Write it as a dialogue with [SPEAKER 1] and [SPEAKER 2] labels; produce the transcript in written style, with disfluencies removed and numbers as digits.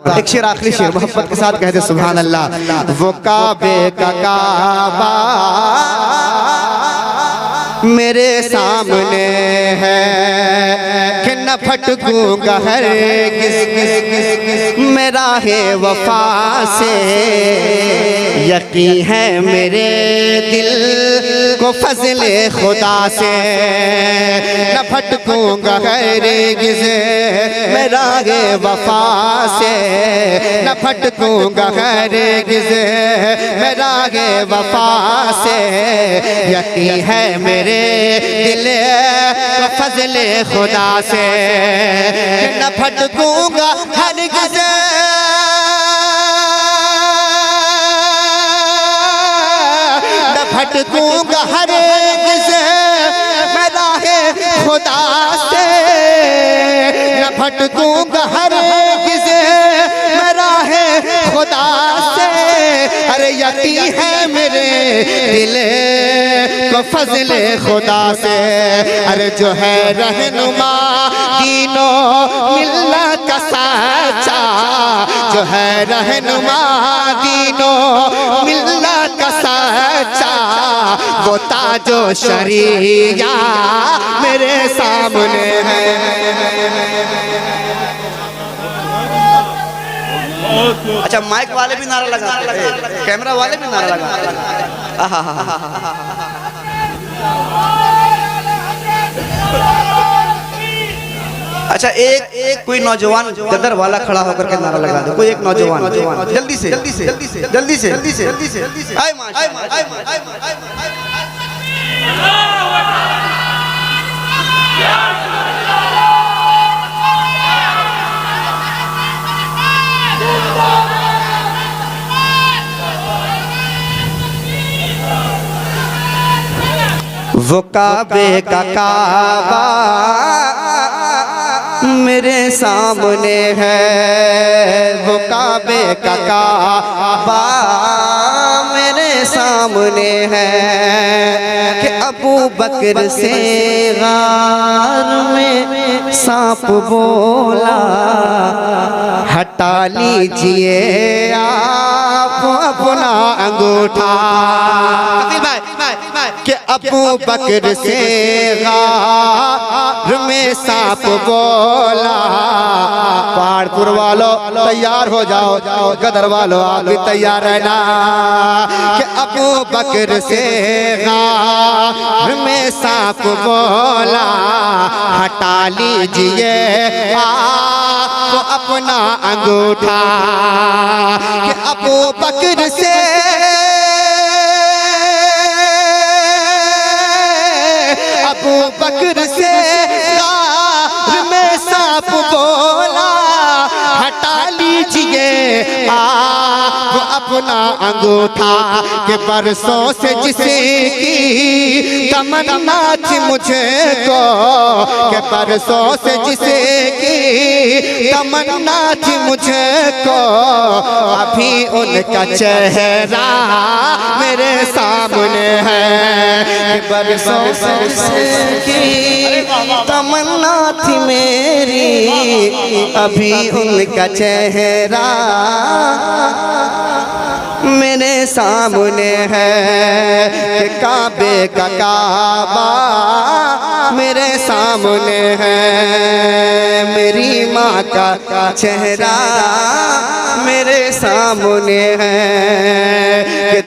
[SPEAKER 1] एक शेर, आखिरी शेर मोहब्बत के साथ कहते सुभान अल्लाह। वो काबे का काबा मेरे सामने है कि न भटकूंगा हरगिज़, मेरा है वफा से यकीन है मेरे दिल को फज़ले खुदा से, न भटकूंगा हरगिज़, मेरा है वफा से न भटकूंगा हरगिज़, मेरा है वफा से यकीन है मेरे दिल को फज़ले खुदा से, न भटकूंगा हरगिज़, न भटकूंगा हरगिज़, मेरा है खुदा से, न भटकूंगा हरगिज़, मेरा है खुदा से। अरे यकीन है मेरे दिल को फज़ले खुदा से। अरे जो है रहनुमा दीनों मिल्लत का सच्चा, जो है रहनुमा दीनों मिल्लत का सच्चा, वो ताजो शरीया मेरे सामने है। अच्छा, माइक वाले भी नारा लगाते हैं, कैमरा वाले भी नारा लगाते हैं। अच्छा, एक कोई नौजवान गदर वाला खड़ा होकर के नारा लगा दे, कोई एक नौजवान जल्दी से जल्दी से जल्दी से जल्दी से जल्दी से जल्दी से हाय वो काबे का काबा मेरे सामने है, वो काबे का काबा मेरे सामने है कि अबू बकर से गार में सांप बोला, हटा लीजिए आप अपना अंगूठा। कि अबू बकर से गार में सांप बोला, पहाड़पुर वालों तैयार हो जाओ, गदर वालों आप भी तैयार रहना। कि अबू बकर से गार में सांप बोला, हटा लीजिए आप अपना अंगूठा। कि अबू बकर से अबू बकर से गार में सांप बोला, हटा लीजिए आप अपना अंगूठा। के बरसों से जिसकी तमन्ना थी मुझको, के बरसों से जिसकी तमन्ना थी मुझको, अभी उनका चेहरा मेरे सामने है। कि बरसों से जिसकी तमन्ना थी मेरी, अभी उनका चेहरा मेरे सामने है। कि काबे का काबा मेरे सामने है, मेरी माँ का चेहरा मेरे सामने है।